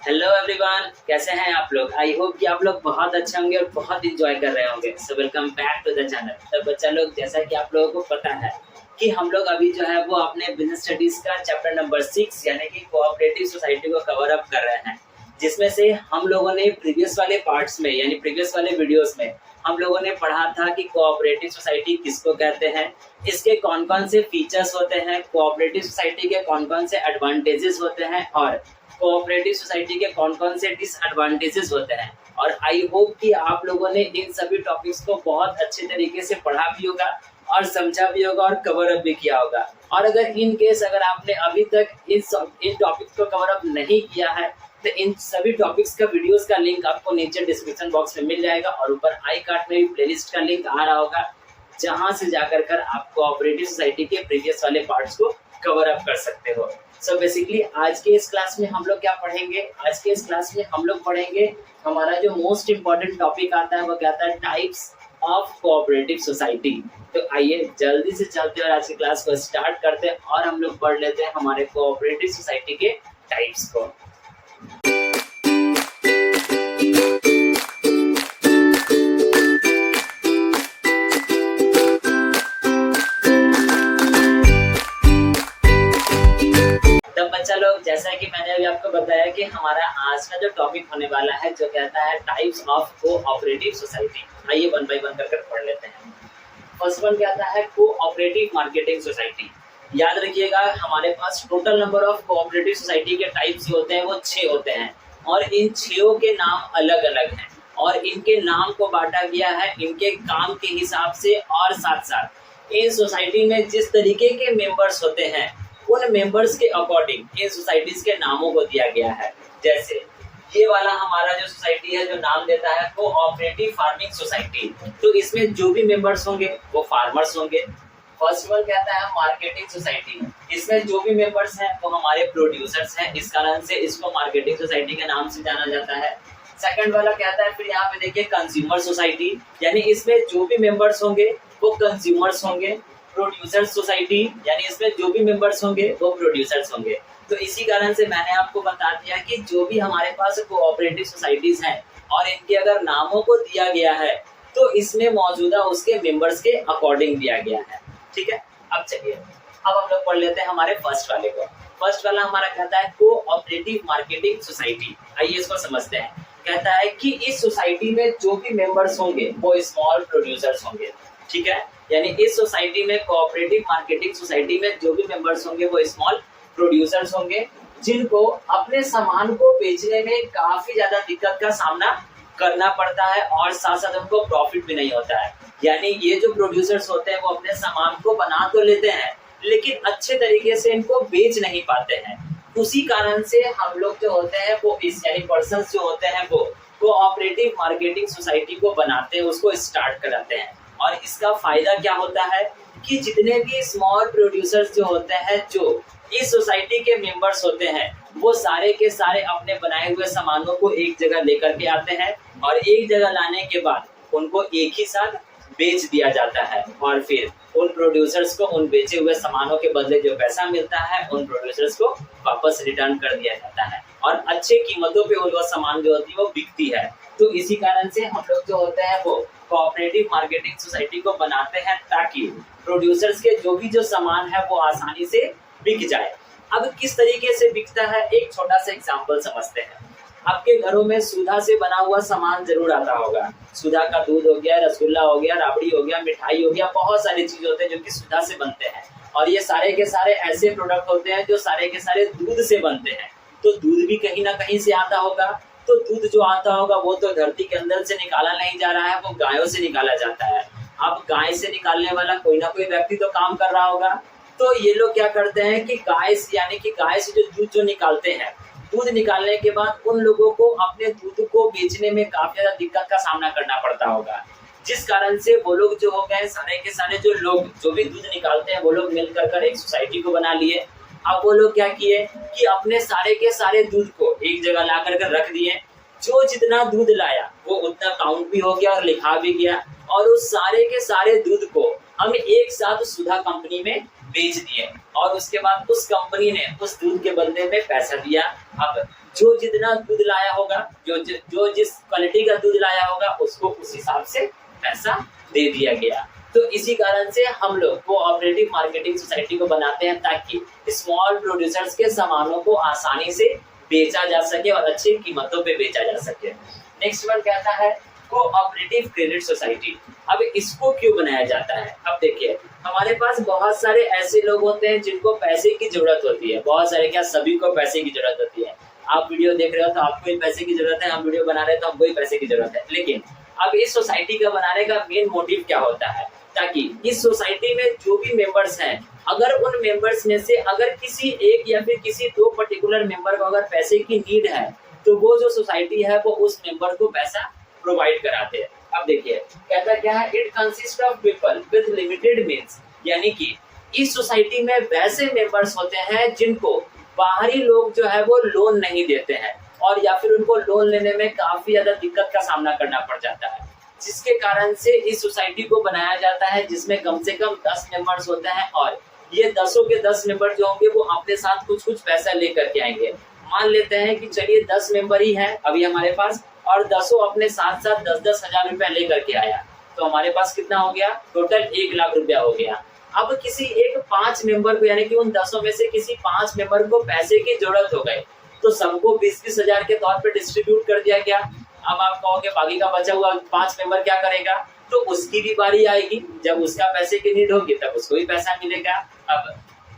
Hello everyone, कैसे हैं आप लोग। आई होप कि आप लोग बहुत अच्छे होंगे और बहुत इंजॉय कर रहे होंगे। So welcome back to the channel. तो बच्चा लोग, जैसा कि आप लोगों को पता है कि हम लोग अभी जो है वो अपने बिजनेस स्टडीज का चैप्टर नंबर 6 यानी कि कोऑपरेटिव सोसाइटी को कवर अप कर रहे हैं, जिसमें से हम लोगों ने प्रीवियस वाले पार्ट्स में यानी प्रीवियस वाले वीडियोस में हम लोगों ने पढ़ा था कि कोऑपरेटिव सोसाइटी किसको कहते हैं, इसके कौन कौन से फीचर्स होते हैं, कोऑपरेटिव सोसाइटी के कौन कौन से एडवांटेजेस होते हैं और कोऑपरेटिव सोसाइटी के कौन कौन से डिसएडवांटेजेस होते हैं। और आई होप कि आप लोगों ने इन सभी टॉपिक्स को बहुत अच्छे तरीके से पढ़ा भी होगा और समझा भी होगा और कवर अप भी किया होगा। और अगर इन केस अगर आपने अभी तक इन टॉपिक्स को कवर अप नहीं किया है तो इन सभी टॉपिक्स का वीडियोस का लिंक आपको नीचे डिस्क्रिप्शन बॉक्स में मिल जाएगा और ऊपर आई कार्ड में भी प्लेलिस्ट का लिंक आ रहा होगा, जहां से जाकर कर आप कोऑपरेटिव सोसाइटी के प्रीवियस वाले पार्ट्स को कवर अप कर सकते हो। सो बेसिकली आज के इस क्लास में हम लोग क्या पढ़ेंगे, आज के इस क्लास में हम लोग पढ़ेंगे हमारा जो मोस्ट इम्पोर्टेंट टॉपिक आता है वो कहता है टाइप्स ऑफ कोऑपरेटिव सोसाइटी। तो आइए जल्दी से चलते और आज की क्लास को स्टार्ट करते हैं और हम लोग पढ़ लेते हैं हमारे कोऑपरेटिव सोसाइटी के टाइप्स को। बच्चा लोग, जैसा कि मैंने अभी आपको बताया कि हमारा आज का जो टॉपिक होने वाला है जो कहता है टाइप्स ऑफ कोऑपरेटिव सोसाइटी। आइए वन बाय वन कर पढ़ लेते हैं। फर्स्ट वन कहता है कोऑपरेटिव मार्केटिंग सोसाइटी। याद रखिएगा हमारे पास total number of cooperative society के टाइप्स होते हैं वो 6 होते हैं और इन 6 के नाम अलग अलग हैं और इनके नाम को बांटा गया है इनके काम के हिसाब से और साथ साथ इन सोसाइटी में जिस तरीके के मेंबर्स होते हैं उन मेंबर्स के अकॉर्डिंग इन सोसाइटीज के नामों को दिया गया है। जैसे ये वाला हमारा जो सोसाइटी है जो नाम देता है कोऑपरेटिव फार्मिंग सोसाइटी, तो इसमें जो भी मेंबर्स होंगे वो फार्मर्स होंगे। फर्स्ट वन कहता है मार्केटिंग सोसाइटी, इसमें जो भी मेंबर्स हैं वो हमारे प्रोड्यूसर्स हैं, इस कारण से इसको मार्केटिंग सोसाइटी के नाम से जाना जाता है। सेकंड वाला कहता है, फिर यहाँ पे देखिए कंज्यूमर सोसाइटी, यानी इसमें जो भी मेंबर्स होंगे वो कंज्यूमर्स होंगे। प्रोड्यूसर्स सोसाइटी, यानी इसमें जो भी मेंबर्स होंगे वो प्रोड्यूसर्स होंगे। तो इसी कारण से मैंने आपको बता दिया कि जो भी हमारे पास कोऑपरेटिव सोसाइटीज हैं और इनके अगर नामों को दिया गया है तो इसमें मौजूदा उसके मेंबर्स के अकॉर्डिंग दिया गया है। ठीक है, अब चलिए अब हम लोग पढ़ लेते हैं हमारे फर्स्ट वाले को। फर्स्ट वाला हमारा कहता है कोऑपरेटिव मार्केटिंग सोसाइटी। आइए इसको समझते हैं। कहता है कि इस सोसाइटी में जो भी मेंबर्स होंगे वो स्मॉल प्रोड्यूसर्स होंगे। ठीक है, यानी इस सोसाइटी में कोऑपरेटिव मार्केटिंग सोसाइटी में जो भी मेंबर्स होंगे वो स्मॉल प्रोड्यूसर्स होंगे, जिनको अपने सामान को बेचने में काफी ज्यादा दिक्कत का सामना करना पड़ता है और साथ साथ उनको प्रॉफिट भी नहीं होता है। यानी ये जो प्रोड्यूसर्स होते हैं वो अपने सामान को बना तो लेते हैं लेकिन अच्छे तरीके से इनको बेच नहीं पाते हैं। उसी कारण से हम लोग जो होते हैं वो इस यानी पर्सन जो होते हैं वो कोऑपरेटिव मार्केटिंग सोसाइटी को बनाते हैं, उसको स्टार्ट कराते हैं। और इसका फायदा क्या होता है कि जितने भी स्मॉल प्रोड्यूसर्स जो होते हैं जो इस सोसाइटी के मेंबर्स होते हैं वो सारे के सारे अपने बनाए हुए सामानों को एक जगह लेकर के आते हैं और एक जगह लाने के बाद उनको एक ही साथ बेच दिया जाता है और फिर उन प्रोड्यूसर्स को उन बेचे हुए सामानों के बदले जो पैसा मिलता है उन प्रोड्यूसर्स को वापस रिटर्न कर दिया जाता है और अच्छे कीमतों पे उनका सामान जो होती है वो बिकती है। तो इसी कारण से हम लोग जो होते हैं वो कोऑपरेटिव मार्केटिंग सोसाइटी को बनाते हैं ताकि प्रोड्यूसर्स के जो भी जो सामान है वो आसानी से बिक जाए। अब किस तरीके से बिकता है एक छोटा सा एग्जांपल समझते हैं। आपके घरों में सुधा से बना हुआ सामान जरूर आता होगा। सुधा का दूध हो गया, रसगुल्ला हो गया, राबड़ी हो गया, मिठाई हो गया, बहुत सारी चीज होते हैं जो कि सुधा से बनते हैं और ये सारे के सारे ऐसे प्रोडक्ट होते हैं जो सारे के सारे दूध से बनते हैं। तो दूध भी कहीं ना कहीं से आता होगा, तो दूध जो आता होगा वो तो धरती के अंदर से निकाला नहीं जा रहा है, वो गायों से निकाला जाता है। अब गाय से निकालने वाला कोई ना कोई व्यक्ति तो काम कर रहा होगा। तो ये लोग क्या करते हैं कि गाय से जो दूध जो निकालते हैं, दूध निकालने के बाद उन लोगों को अपने दूध को बेचने में काफी ज्यादा दिक्कत का सामना करना पड़ता होगा, जिस कारण से वो लोग जो हो गए सारे के सारे जो लोग जो भी दूध निकालते हैं वो लोग मिलकर कर एक सोसाइटी को बना लिए। अब वो लोग क्या किए कि अपने सारे के सारे दूध को एक जगह ला कर रख दिए। जो जितना दूध लाया वो उतना काउंट भी हो गया और लिखा भी गया और उस सारे के सारे दूध को हम एक साथ सुधा कंपनी में बेच दिए और उसके बाद उस कंपनी ने उस दूध के बदले में पैसा दिया। अब जो जितना दूध लाया होगा, जो जिस क्वालिटी का दूध लाया होगा उसको उस हिसाब से पैसा दे दिया गया। तो इसी कारण से हम लोग कोऑपरेटिव मार्केटिंग सोसाइटी को बनाते हैं ताकि स्मॉल प्रोड्यूसर्स के सामानों को आसानी से बेचा जा सके और अच्छी कीमतों पे बेचा जा सके। नेक्स्ट वन कहता है कोऑपरेटिव क्रेडिट सोसाइटी। अब इसको क्यों बनाया जाता है? अब देखिए, हमारे पास बहुत सारे ऐसे लोग होते हैं जिनको पैसे की जरूरत होती है। बहुत सारे क्या, सभी को पैसे की जरूरत होती है। आप वीडियो देख रहे हो तो आपको ही पैसे की जरूरत है, हम वीडियो बना रहे हैं तो हमको ही पैसे की जरूरत है। लेकिन अब इस सोसाइटी का बनाने का मेन मोटिव क्या होता है? ताकि इस सोसाइटी में जो भी मेंबर्स हैं, अगर उन मेंबर्स में से अगर किसी एक या फिर किसी दो पर्टिकुलर मेंबर को अगर पैसे की नीड है तो वो जो सोसाइटी है वो उस मेंबर को पैसा प्रोवाइड कराते हैं। अब देखिए कहता क्या है, it consist of people with limited means, यानी कि इस सोसाइटी में वैसे मेंबर्स होते हैं जिनको बाहरी लोग जो है वो लोन नहीं देते हैं और या फिर उनको लोन लेने में काफी ज्यादा दिक्कत का सामना करना पड़ जाता है, जिसके कारण से इस सोसाइटी को बनाया जाता है जिसमें कम से कम 10 मेंबर्स होते हैं और ये 10 के 10 मेंबर जो होंगे वो अपने साथ कुछ कुछ पैसा लेकर के आएंगे। मान लेते हैं कि चलिए 10 मेंबर ही हैं अभी हमारे पास और 10 अपने साथ साथ 10-10 हजार रुपया लेकर के आया, तो हमारे पास कितना हो गया? टोटल 1 लाख रुपया हो गया। अब किसी एक 5 मेंबर को, यानी कि उन 10 में से किसी 5 मेंबर को पैसे की जरूरत हो गई तो सबको 20-20 हजार के तौर पे डिस्ट्रीब्यूट कर दिया गया। अब आप कहोगे बाकी का बचा हुआ 5 मेंबर क्या करेगा? तो उसकी भी बारी आएगी, जब उसका पैसे की नीड होगी तब उसको भी पैसा मिलेगा। अब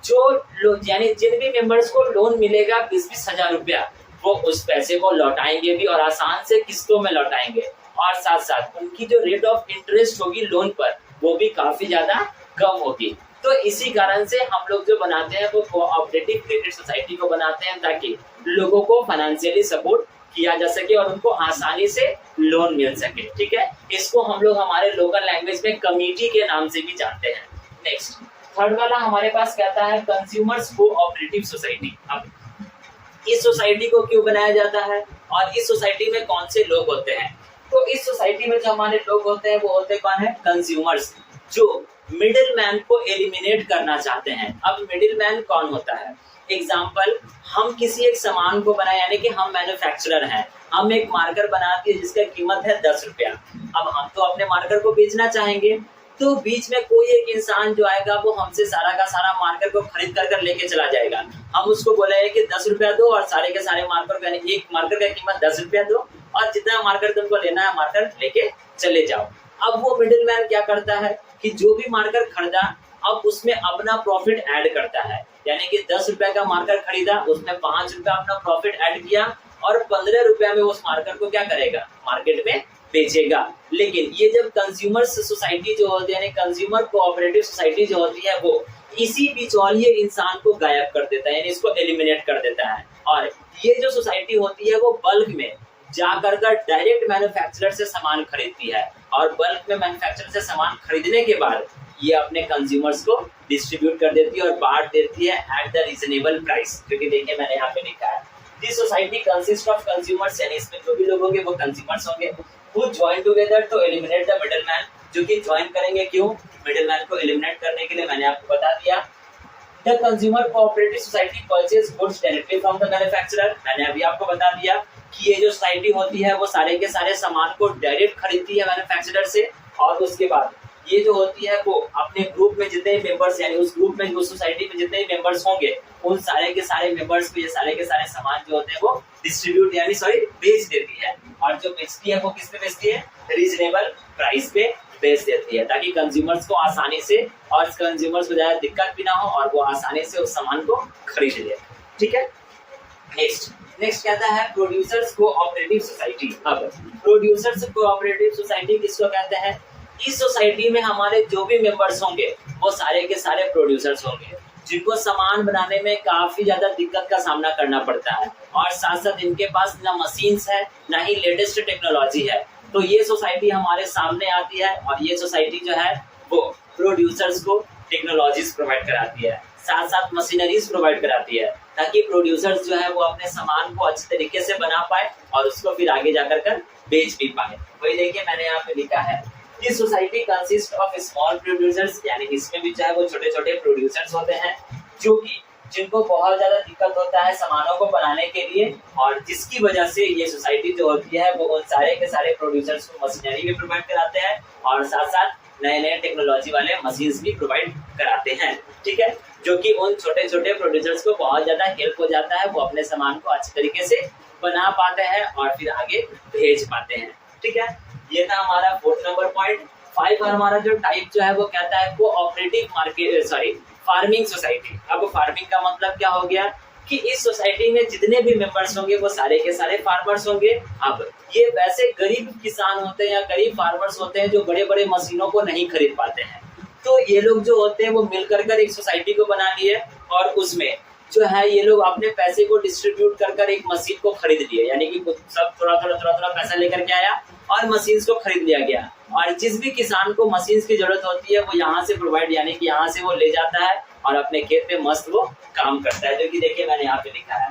जो लोग, यानी जिन भी मेंबर्स को लोन मिलेगा 20-20 हजार रुपया, वो उस पैसे को लौटाएंगे भी और आसान से किस्तों में लौटाएंगे और साथ साथ उनकी जो रेट ऑफ इंटरेस्ट होगी लोन पर वो भी काफी ज्यादा कम होगी। तो इसी कारण से हम लोग जो बनाते हैं वो कोऑपरेटिव क्रेडिट सोसाइटी को बनाते हैं ताकि लोगों को फाइनेंशियली सपोर्ट किया जा सके और उनको आसानी से लोन मिल सके। ठीक है, इसको हम लोग हमारे लोकल लैंग्वेज में कमेटी के नाम से भी जानते हैं। नेक्स्ट थर्ड वाला हमारे पास कहता है कंज्यूमर्स कोऑपरेटिव सोसाइटी। अब इस सोसाइटी को क्यों बनाया जाता है और इस सोसाइटी में कौन से लोग होते हैं? तो इस सोसाइटी में जो हमारे लोग होते हैं वो होते कौन है? कंज्यूमर्स, जो मिडिल मैन को एलिमिनेट करना चाहते हैं। अब मिडिल मैन कौन होता है? एग्जाम्पल, हम किसी एक सामान को बनाए, यानी कि हम मैन्युफैक्चरर हैं, हम एक मार्कर बनाते हैं जिसका कीमत है 10 रुपया। अब हम तो अपने मार्कर को बेचना चाहेंगे, तो बीच में कोई एक इंसान जो आएगा वो हमसे सारा का सारा मार्कर को खरीद कर लेके चला जाएगा। हम उसको बोलेंगे कि 10 रुपया दो और सारे के सारे मार्कर को, यानी एक मार्कर का कीमत 10 रुपया दो और जितना मार्कर तुमको लेना है मार्कर लेके चले जाओ। अब वो मिडिल मैन क्या करता है कि जो भी मार्कर खरीदा अब उसमें अपना प्रॉफिट ऐड करता है, यानी कि 10 रुपया का मार्कर खरीदा उसमें 5 रुपया अपना प्रॉफिट ऐड किया और 15 रुपया में उस मार्कर को क्या करेगा? मार्केट में बेचेगा। लेकिन ये जब कंज्यूमर सोसाइटी जो होती है, यानी कंज्यूमर कोऑपरेटिव सोसाइटी जो होती है, वो इसी बिचौलिए इंसान को गायब कर देता है, यानी इसको एलिमिनेट कर देता है। और ये जो सोसाइटी होती है वो बल्क में जाकर डायरेक्ट मैन्युफैक्चरर से सामान खरीदती है और बल्क में मैन्युफैक्चरर से सामान खरीदने के बाद ये अपने कंज्यूमर्स को डिस्ट्रीब्यूट कर देती है और बांट देती है एट द रीजनेबल प्राइस। क्योंकि देखिए मैंने यहाँ पे लिखा है this society consist of consumers, यानी इसमें जो भी लोग होंगे वो कंज्यूमर्स होंगे who join together to eliminate the middleman, जो कि ज्वाइन करेंगे क्यों? मिडिलमैन को एलिमिनेट करने के लिए। मैंने आपको बता दिया the consumer cooperative society purchase goods directly from the manufacturer. मैंने अभी आपको बता दिया कि ये जो सोसाइटी होती है वो सारे के सारे सामान को डायरेक्ट खरीदती है मैन्युफैक्चरर से और उसके बाद ये जो होती है वो अपने ग्रुप में जितने मेंबर्स, यानी उस ग्रुप में उस सोसाइटी में जितने मेंबर्स होंगे उन सारे के सारे मेंबर्स को ये सारे के सारे सामान जो होते हैं वो डिस्ट्रीब्यूट, यानी बेच देती है। और जो बेचती है वो किस पे बेचती है? रीजनेबल प्राइस पे बेच देती है ताकि कंज्यूमर्स को आसानी से और कंज्यूमर्स को ज्यादा दिक्कत भी ना हो और वो आसानी से उस सामान को खरीद ले। ठीक है, नेक्स्ट कहता है प्रोड्यूसर्स कोऑपरेटिव सोसाइटी। अब प्रोड्यूसर्स कोऑपरेटिव सोसाइटी किसको कहते हैं? इस सोसाइटी में हमारे जो भी मेंबर्स होंगे वो सारे के सारे प्रोड्यूसर्स होंगे जिनको सामान बनाने में काफी ज्यादा दिक्कत का सामना करना पड़ता है और साथ साथ इनके पास ना मशीन्स है ना ही लेटेस्ट टेक्नोलॉजी है। तो ये सोसाइटी हमारे सामने आती है और ये सोसाइटी जो है वो प्रोड्यूसर्स को टेक्नोलॉजीज प्रोवाइड कराती है, साथ साथ मशीनरीज प्रोवाइड कराती है ताकि प्रोड्यूसर्स जो है वो अपने सामान को अच्छे तरीके से बना पाए और उसको फिर आगे जाकर बेच भी पाए। वही देखिए मैंने यहाँ पे लिखा है ये society consist of small producers, यानी इसमें भी चाहे वो छोटे छोटे प्रोड्यूसर्स होते हैं जो कि जिनको बहुत ज्यादा दिक्कत होता है सामानों को बनाने के लिए, और जिसकी वजह से ये सोसाइटी जो होती है वो उन सारे के सारे प्रोड्यूसर्स को मशीनरी भी प्रोवाइड कराते हैं और साथ साथ नए नए टेक्नोलॉजी वाले मशीन्स भी प्रोवाइड कराते हैं। ठीक है, जो कि उन छोटे छोटे प्रोड्यूसर्स को बहुत ज्यादा हेल्प हो जाता है, वो अपने सामान को अच्छे तरीके से बना पाते हैं और फिर आगे भेज पाते हैं। ठीक है, ये था हमारा 4th नंबर पॉइंट। 5 हमारा जो टाइप जो है वो कहता है कोऑपरेटिव मार्केट फार्मिंग सोसाइटी। अब फार्मिंग का मतलब क्या हो गया कि इस सोसाइटी में जितने भी मेंबर्स होंगे वो सारे के सारे फार्मर्स होंगे। अब ये वैसे गरीब किसान होते हैं या गरीब फार्मर्स होते हैं जो बड़े बड़े मशीनों को नहीं खरीद पाते हैं, तो ये लोग जो होते हैं वो मिलकर कर एक सोसाइटी को बना लिए और उसमें जो है ये लोग अपने पैसे को डिस्ट्रीब्यूट कर एक मशीन को खरीद लिए, यानी कि सब थोड़ा पैसा लेकर के आया और मशीन्स को खरीद लिया गया। और जिस भी किसान को मशीन्स की जरूरत होती है वो यहाँ से प्रोवाइड, यानी कि यहाँ से वो ले जाता है और अपने खेत में मस्त वो काम करता है, जो कि देखिए मैंने यहाँ पे लिखा है।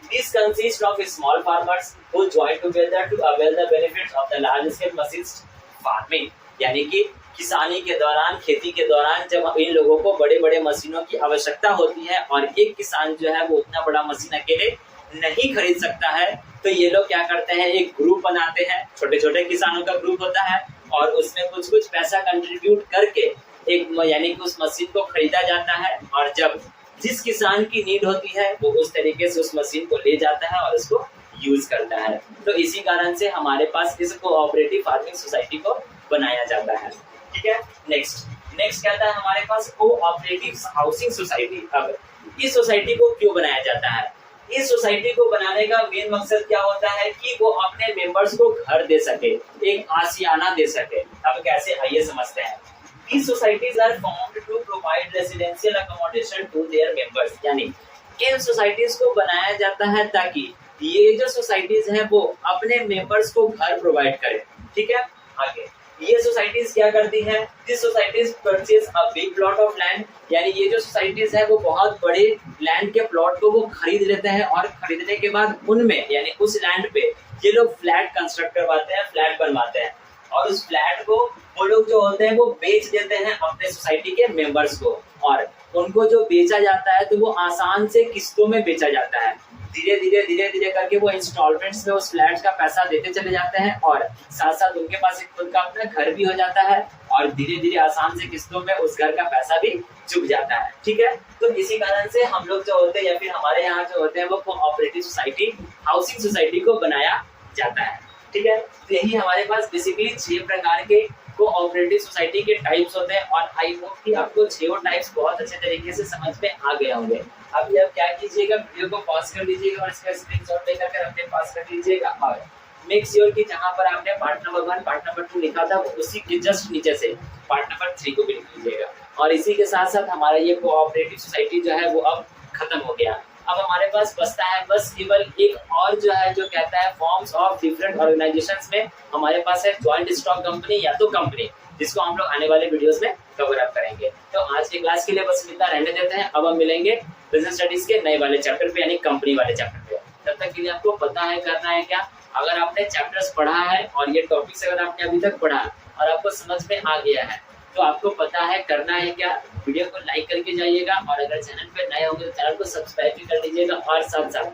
This consists of small farmers who join together to avail the benefits of the large scale machines farming, यानी कि किसानी के दौरान, खेती के दौरान जब इन लोगों को बड़े बड़े मशीनों की आवश्यकता होती है और एक किसान जो है वो उतना बड़ा मशीन अकेले नहीं खरीद सकता है, तो ये लोग क्या करते हैं, एक ग्रुप बनाते हैं, छोटे छोटे किसानों का ग्रुप होता है और उसमें कुछ कुछ पैसा कंट्रीब्यूट करके एक यानी कि उस मशीन को खरीदा जाता है और जब जिस किसान की नीड होती है वो उस तरीके से उस मशीन को ले जाता है और उसको यूज करता है। तो इसी कारण से हमारे पास इस कोऑपरेटिव फार्मिंग सोसाइटी को बनाया जाता है। ठीक है, नेक्स्ट क्या था हमारे पास, कोऑपरेटिव हाउसिंग सोसाइटी। अब इस सोसाइटी को क्यों बनाया जाता है? इस सोसाइटी को बनाने का मेन मकसद क्या होता है कि वो अपने मेंबर्स को घर दे सके, एक आशियाना दे सके। अब कैसे, आइए समझते हैं। These societies are formed to provide residential accommodation to their members, यानी इन सोसाइटीज को बनाया जाता है ताकि ये जो सोसाइटीज हैं वो अपने मेंबर्स को घर प्रोवाइड करें। ठीक है, आगे ये सोसाइटीज क्या करती हैं? This societies purchase a big plot of land, यानी ये जो सोसाइटीज है वो बहुत बड़े लैंड के प्लॉट को वो खरीद लेते हैं और खरीदने के बाद उनमें यानी उस लैंड पे ये लोग फ्लैट कंस्ट्रक्ट करवाते हैं, फ्लैट बनवाते हैं और उस फ्लैट को वो लोग जो होते हैं वो बेच देते हैं अपने सोसाइटी के मेंबर्स को, और उनको जो बेचा जाता है तो वो आसान से किस्तों में बेचा जाता है। धीरे धीरे करके वो इंस्टॉलमेंट्स में उस फ्लैट का पैसा देते चले जाते हैं और साथ साथ उनके पास एक खुद का अपना घर भी हो जाता है और धीरे धीरे आसान से किस्तों में उस घर का पैसा भी चुक जाता है। ठीक है, तो इसी कारण से हम लोग जो होते हैं या फिर हमारे यहाँ जो होते हैं वो कोऑपरेटिव सोसाइटी, हाउसिंग सोसाइटी को बनाया जाता है। ठीक है, तो यही हमारे पास बेसिकली 6 प्रकार के कोऑपरेटिव सोसाइटी के टाइप्स होते हैं और आई होप कि आपको 6 टाइप्स बहुत अच्छे तरीके से समझ में आ गए होंगे। अभी आप क्या कीजिएगा, वीडियो को पॉज कर लीजिएगा और इसका स्क्रीनशॉट लेकर के अपने पास कर लीजिएगा और मेक श्योर कि जहां पर आपने पार्ट नंबर 1 पार्ट नंबर 2 लिखा था उसी के जस्ट नीचे से पार्ट नंबर 3 को भी लिख लीजिएगा। और इसी के साथ साथ हमारा ये कोऑपरेटिव सोसाइटी जो है वो अब खत्म हो गया। अब हमारे पास बचता है बस केवल एक और जो है जो कहता है फॉर्म्स ऑफ डिफरेंट ऑर्गेनाइजेशंस में हमारे पास है जॉइंट स्टॉक कंपनी या तो कंपनी, जिसको हम लोग आने वाले वीडियोस में कवर अप करेंगे। तो आज की क्लास के लिए बस इतना रहने देते हैं। अब हम मिलेंगे बिजनेस स्टडीज के नए वाले चैप्टर पे यानी कंपनी वाले चैप्टर पे। तब तक के लिए आपको पता है करना है क्या, अगर आपने चैप्टर्स पढ़ा है और ये टॉपिक्स अगर आपने अभी तक पढ़ा और आपको समझ में आ गया है तो आपको पता है करना है क्या, वीडियो को लाइक करके जाइएगा और अगर चैनल पे नए होंगे तो चैनल को सब्सक्राइब भी कर दीजिएगा और साथ साथ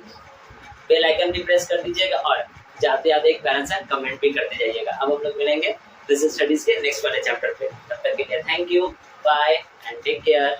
बेल आइकन भी प्रेस कर दीजिएगा और जाते जाते एक प्यारा सा कमेंट भी करते जाइएगा। अब हम लोग मिलेंगे बिजनेस स्टडीज के नेक्स्ट वाले चैप्टर पे। तब तक के लिए thank you, bye and take care.